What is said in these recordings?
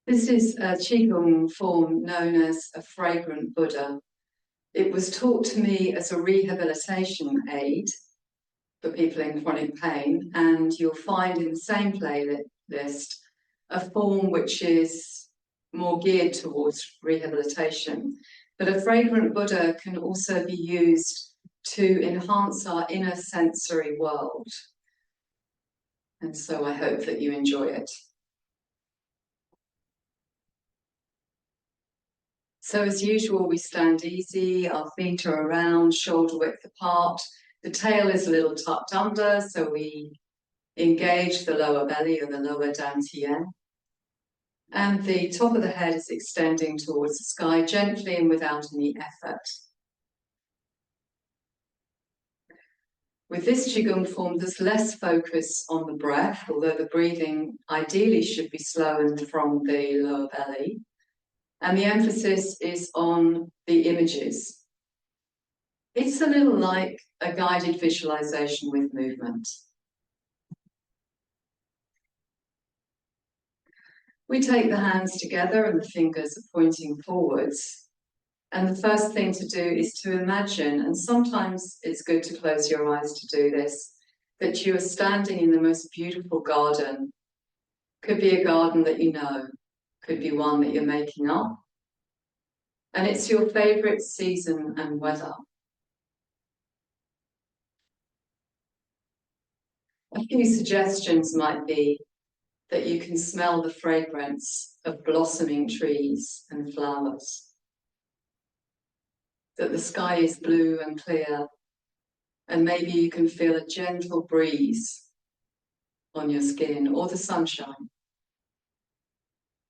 This is a Qigong form known as a fragrant Buddha. It was taught to me as a rehabilitation aid for people in chronic pain, and you'll find in the same playlist a form which is more geared towards rehabilitation. But a fragrant Buddha can also be used to enhance our inner sensory world. And so I hope that you enjoy it. So as usual, we stand easy, our feet are around, shoulder width apart. The tail is a little tucked under, so we engage the lower belly or the lower dantian. And the top of the head is extending towards the sky gently and without any effort. With this Qigong form, there's less focus on the breath, although the breathing ideally should be slow and from the lower belly. And the emphasis is on the images. It's a little like a guided visualization with movement. We take the hands together and the fingers are pointing forwards. And the first thing to do is to imagine, and sometimes it's good to close your eyes to do this, that you are standing in the most beautiful garden. Could be a garden that you know, could be one that you're making up. And it's your favorite season and weather. A few suggestions might be that you can smell the fragrance of blossoming trees and flowers, that the sky is blue and clear, and maybe you can feel a gentle breeze on your skin or the sunshine.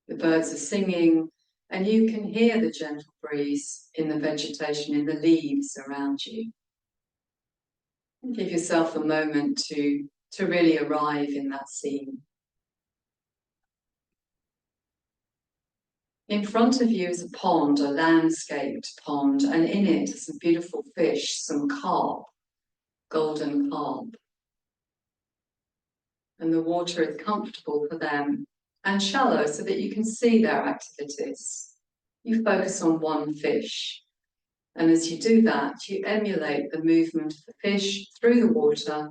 The birds are singing, and you can hear the gentle breeze in the vegetation, in the leaves around you. Give yourself a moment to really arrive in that scene. In front of you is a pond, a landscaped pond, and in it are some beautiful fish, some carp, golden carp. And the water is comfortable for them and shallow so that you can see their activities. You focus on one fish. And as you do that, you emulate the movement of the fish through the water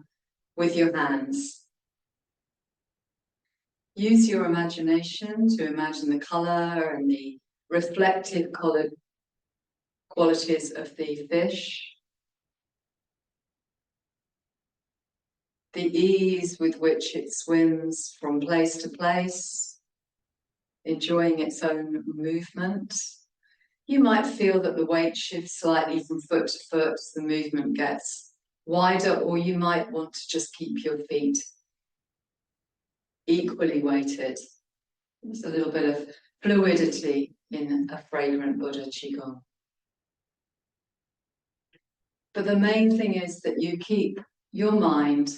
with your hands. Use your imagination to imagine the colour and the reflective coloured qualities of the fish. The ease with which it swims from place to place, enjoying its own movement. You might feel that the weight shifts slightly from foot to foot as the movement gets wider, or you might want to just keep your feet equally weighted. There's a little bit of fluidity in a fragrant Buddha Qigong. But the main thing is that you keep your mind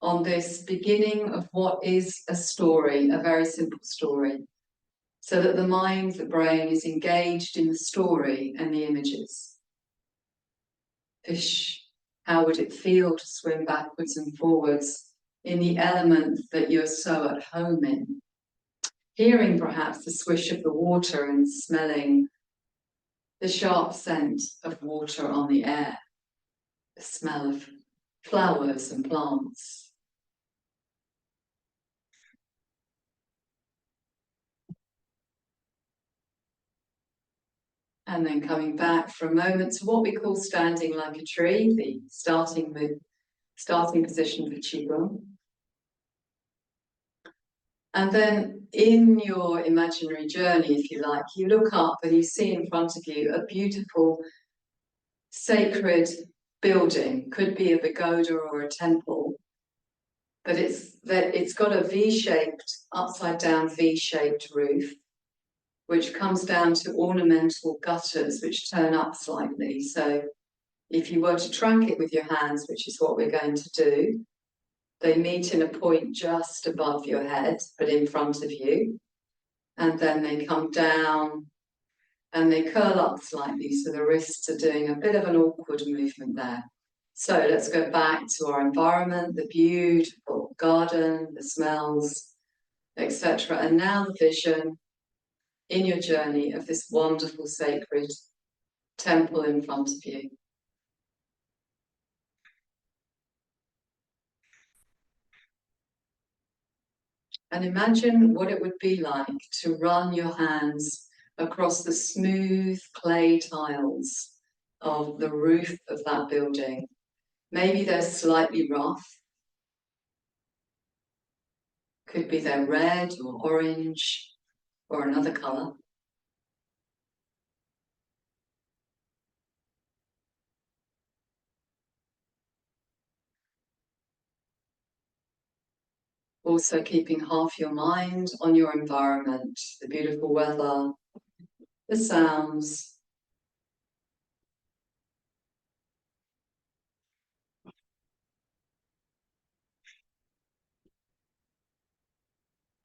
on this beginning of what is a story, a very simple story, so that the mind, the brain is engaged in the story and the images. Fish, how would it feel to swim backwards and forwards in the element that you're so at home in? Hearing perhaps the swish of the water and smelling the sharp scent of water on the air, the smell of flowers and plants. And then coming back for a moment to what we call standing like a tree, the starting position for Qigong. And then in your imaginary journey, if you like, you look up and you see in front of you a beautiful sacred building. Could be a pagoda or a temple, but it's got a V-shaped, upside down V-shaped roof, which comes down to ornamental gutters which turn up slightly. So if you were to track it with your hands, which is what we're going to do, they meet in a point just above your head, but in front of you. And then they come down and they curl up slightly, so the wrists are doing a bit of an awkward movement there. So let's go back to our environment, the beautiful garden, the smells, etc. And now the vision in your journey of this wonderful sacred temple in front of you. And imagine what it would be like to run your hands across the smooth clay tiles of the roof of that building. Maybe they're slightly rough. Could be they're red or orange or another colour. Also keeping half your mind on your environment, the beautiful weather, the sounds.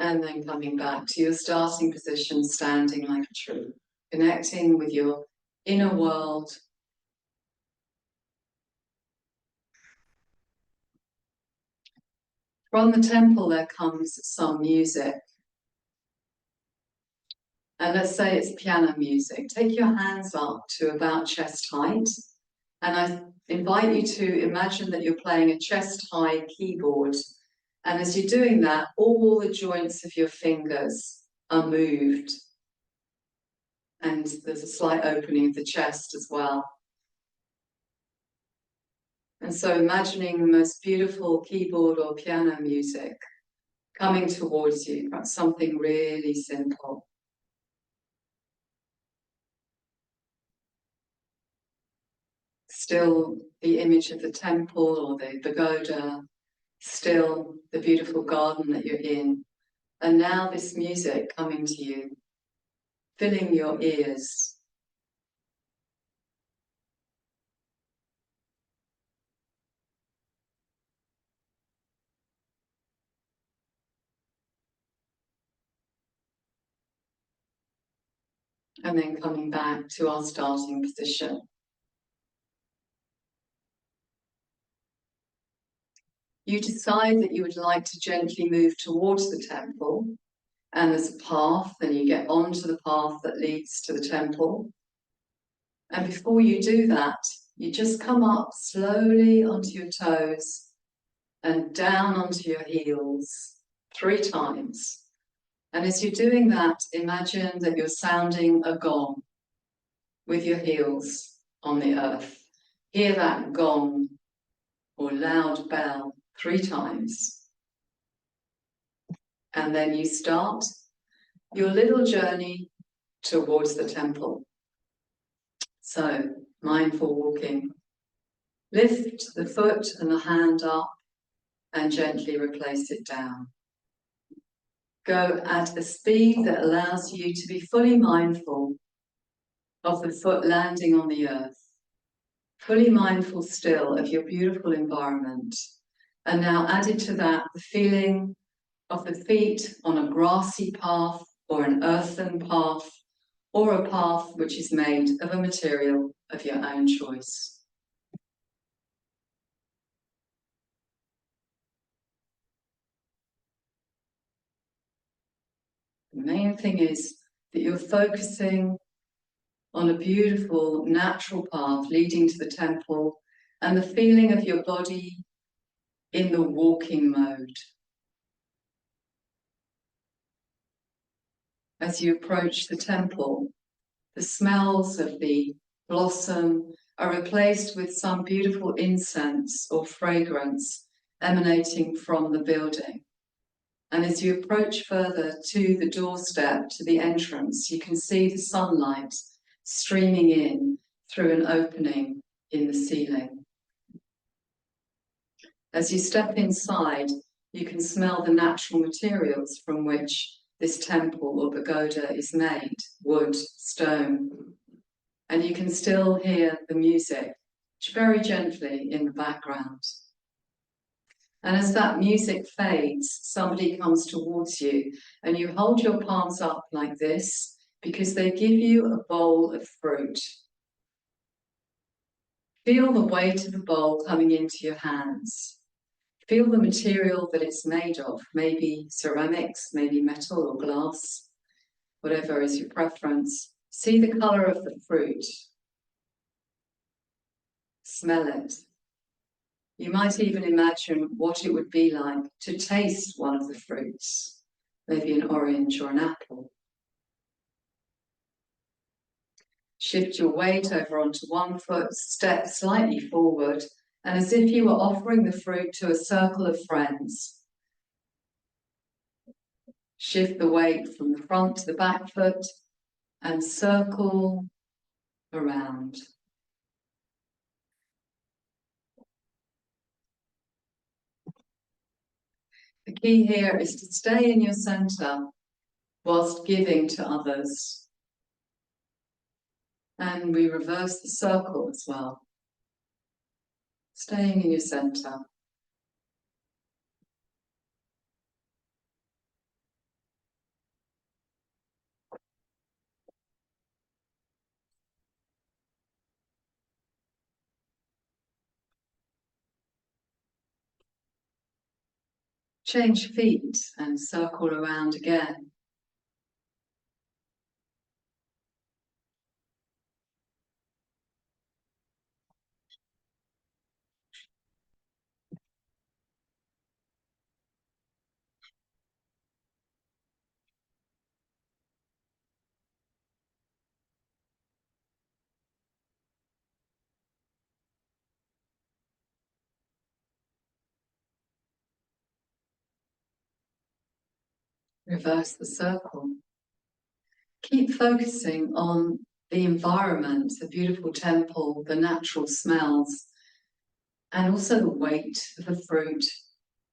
And then coming back to your starting position, standing like a tree, connecting with your inner world. From the temple, there comes some music. And let's say it's piano music. Take your hands up to about chest height. And I invite you to imagine that you're playing a chest-high keyboard. And as you're doing that, all the joints of your fingers are moved. And there's a slight opening of the chest as well. And so imagining the most beautiful keyboard or piano music coming towards you, perhaps something really simple. Still the image of the temple or the pagoda, still the beautiful garden that you're in. And now this music coming to you, filling your ears. And then coming back to our starting position. You decide that you would like to gently move towards the temple, and there's a path, and you get onto the path that leads to the temple. And before you do that, you just come up slowly onto your toes and down onto your heels 3 times. And as you're doing that, imagine that you're sounding a gong with your heels on the earth. Hear that gong or loud bell 3 times. And then you start your little journey towards the temple. So, mindful walking. Lift the foot and the hand up and gently replace it down. Go at a speed that allows you to be fully mindful of the foot landing on the earth. Fully mindful still of your beautiful environment. And now added to that the feeling of the feet on a grassy path or an earthen path or a path which is made of a material of your own choice. The main thing is that you're focusing on a beautiful natural path leading to the temple and the feeling of your body in the walking mode. As you approach the temple, the smells of the blossom are replaced with some beautiful incense or fragrance emanating from the building. And as you approach further to the doorstep, to the entrance, you can see the sunlight streaming in through an opening in the ceiling. As you step inside, you can smell the natural materials from which this temple or pagoda is made, wood, stone. And you can still hear the music, very gently in the background. And as that music fades, somebody comes towards you and you hold your palms up like this because they give you a bowl of fruit. Feel the weight of the bowl coming into your hands. Feel the material that it's made of, maybe ceramics, maybe metal or glass. whatever is your preference. See the colour of the fruit. Smell it. You might even imagine what it would be like to taste one of the fruits, maybe an orange or an apple. Shift your weight over onto one foot, step slightly forward, and as if you were offering the fruit to a circle of friends. Shift the weight from the front to the back foot and circle around. The key here is to stay in your center whilst giving to others. And we reverse the circle as well. Staying in your center. Change feet and circle around again. Reverse the circle. Keep focusing on the environment, the beautiful temple, the natural smells, and also the weight of the fruit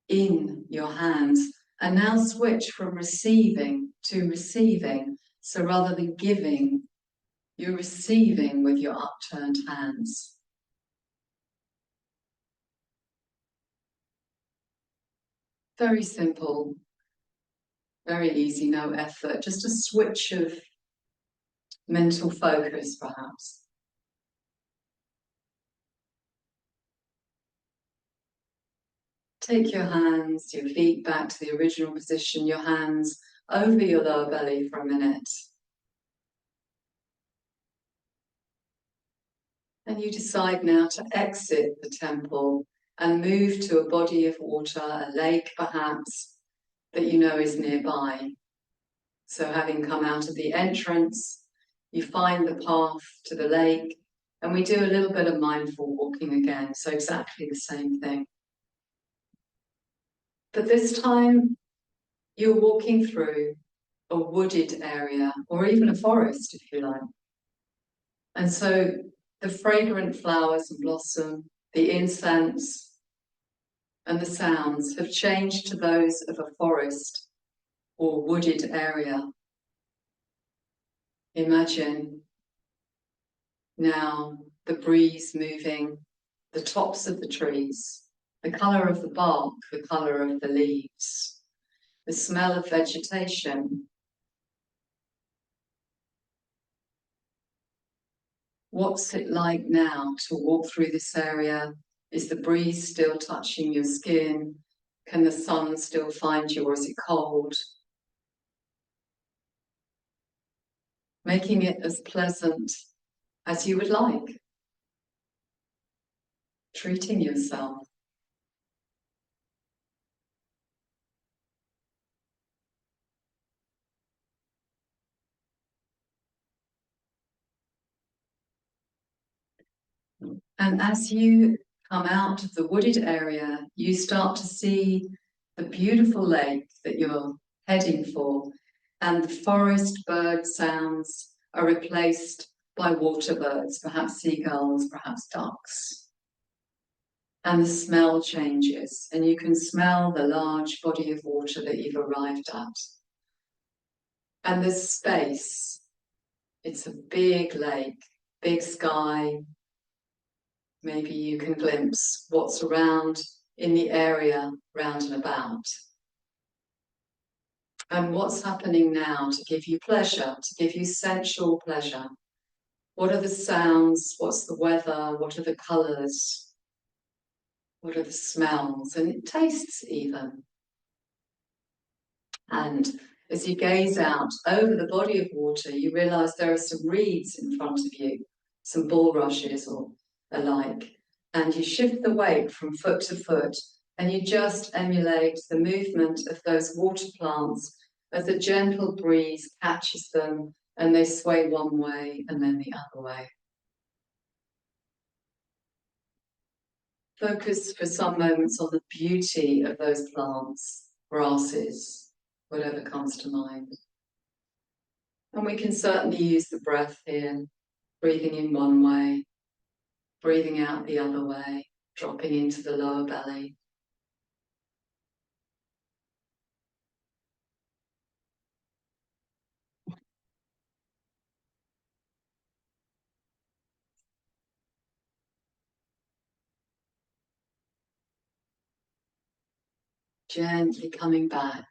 in your hands. And now switch from receiving to receiving. So rather than giving, you're receiving with your upturned hands. Very simple, very easy, no effort, just a switch of mental focus, perhaps. Take your hands, your feet back to the original position, your hands over your lower belly for a minute. And you decide now to exit the temple and move to a body of water, a lake perhaps, that you know is nearby. So having come out of the entrance, you find the path to the lake, and we do a little bit of mindful walking again, so exactly the same thing. But this time, you're walking through a wooded area, or even a forest, if you like. And so the fragrant flowers and blossom, the incense, and the sounds have changed to those of a forest or wooded area. Imagine now the breeze moving the tops of the trees, the colour of the bark, the colour of the leaves, the smell of vegetation. What's it like now to walk through this area? Is the breeze still touching your skin? Can the sun still find you, or is it cold? Making it as pleasant as you would like. Treating yourself. And as you come out of the wooded area, you start to see the beautiful lake that you're heading for, and the forest bird sounds are replaced by water birds, perhaps seagulls, perhaps ducks. And the smell changes, and you can smell the large body of water that you've arrived at. And there's space. It's a big lake, big sky. Maybe you can glimpse what's around in the area round and about. And what's happening now to give you pleasure, to give you sensual pleasure? What are the sounds? What's the weather? What are the colours? What are the smells? And tastes even. And As you gaze out over the body of water, you realize there are some reeds in front of you, some bulrushes or alike, and you shift the weight from foot to foot, and you just emulate the movement of those water plants as a gentle breeze catches them and they sway one way and then the other way. Focus for some moments on the beauty of those plants, grasses, whatever comes to mind. And we can certainly use the breath here, breathing in one way, breathing out the other way, dropping into the lower belly. Gently coming back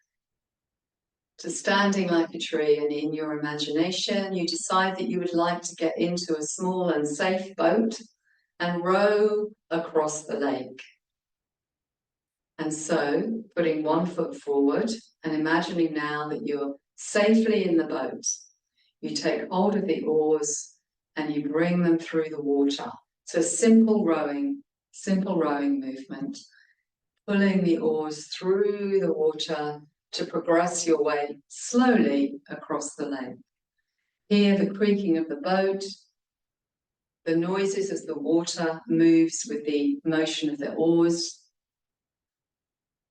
to standing like a tree, and in your imagination you decide that you would like to get into a small and safe boat and row across the lake. And so, putting one foot forward and imagining now that you're safely in the boat, you take hold of the oars and you bring them through the water. So simple rowing movement, pulling the oars through the water to progress your way slowly across the lake. Hear the creaking of the boat, the noises as the water moves with the motion of the oars.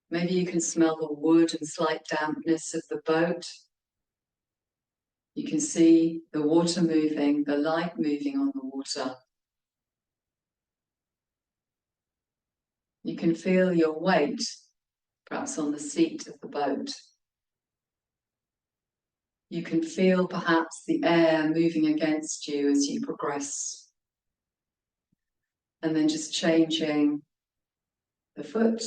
Maybe you can smell the wood and slight dampness of the boat. You can see the water moving, the light moving on the water. You can feel your weight, perhaps on the seat of the boat. You can feel perhaps the air moving against you as you progress. And then just changing the foot.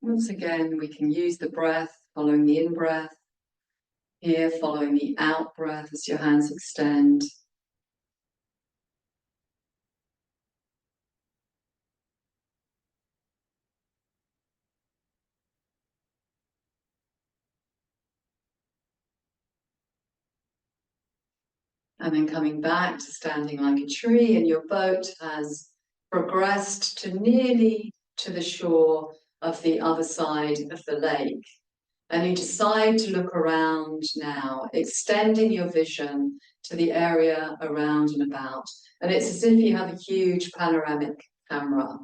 Once again, we can use the breath, following the in-breath. Here, following the out-breath as your hands extend. And then coming back to standing like a tree, and your boat has progressed to nearly to the shore of the other side of the lake. And you decide to look around now, extending your vision to the area around and about. And it's as if you have a huge panoramic camera.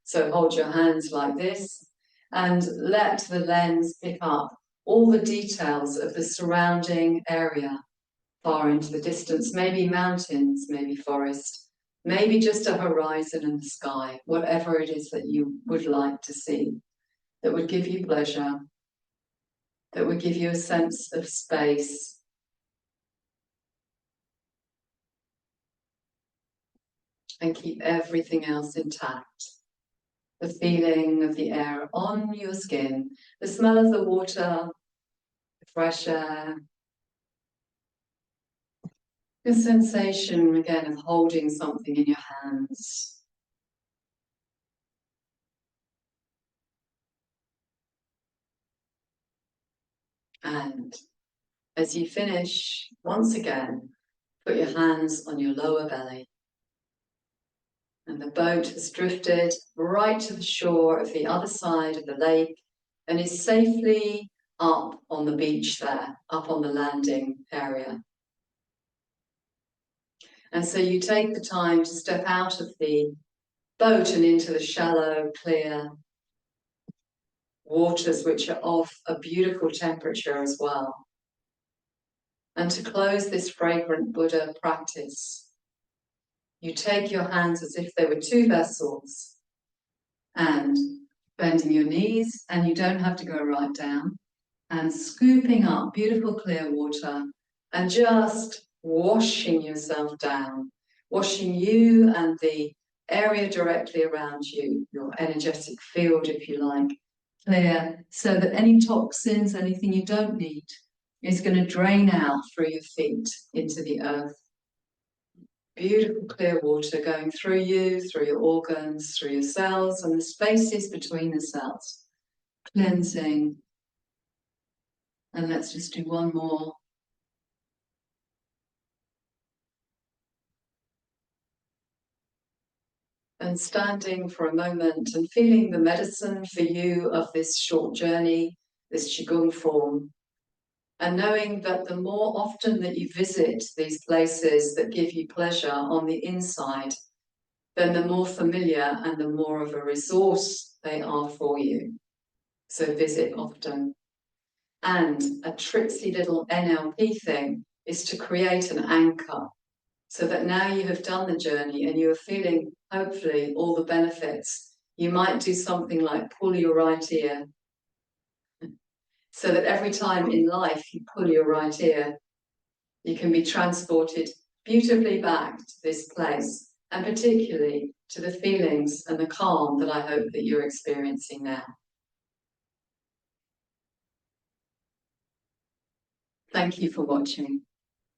So hold your hands like this and let the lens pick up all the details of the surrounding area far into the distance, maybe mountains, maybe forest, maybe just a horizon in the sky, whatever it is that you would like to see, that would give you pleasure, that would give you a sense of space. And keep everything else intact. The feeling of the air on your skin, the smell of the water, the fresh air, the sensation again of holding something in your hands. And as you finish, once again, put your hands on your lower belly. And the boat has drifted right to the shore of the other side of the lake and is safely up on the beach there, up on the landing area. And so you take the time to step out of the boat and into the shallow, clear waters, which are of a beautiful temperature as well. And to close this fragrant Buddha practice, you take your hands as if they were two vessels and bending your knees, and you don't have to go right down, and scooping up beautiful clear water and just washing yourself down, washing you and the area directly around you, your energetic field, if you like, clear, so that any toxins, anything you don't need, is going to drain out through your feet into the earth. beautiful clear water going through you, through your organs, through your cells, and the spaces between the cells. Cleansing. And let's just do one more. And standing for a moment and feeling the medicine for you of this short journey, this Qigong form. And knowing that the more often that you visit these places that give you pleasure on the inside, then the more familiar and the more of a resource they are for you. So visit often. And a tricksy little NLP thing is to create an anchor, so that now you have done the journey and you are feeling, hopefully, all the benefits. You might do something like pull your right ear, so that every time in life you pull your right ear, you can be transported beautifully back to this place, and particularly to the feelings and the calm that I hope that you're experiencing now. Thank you for watching.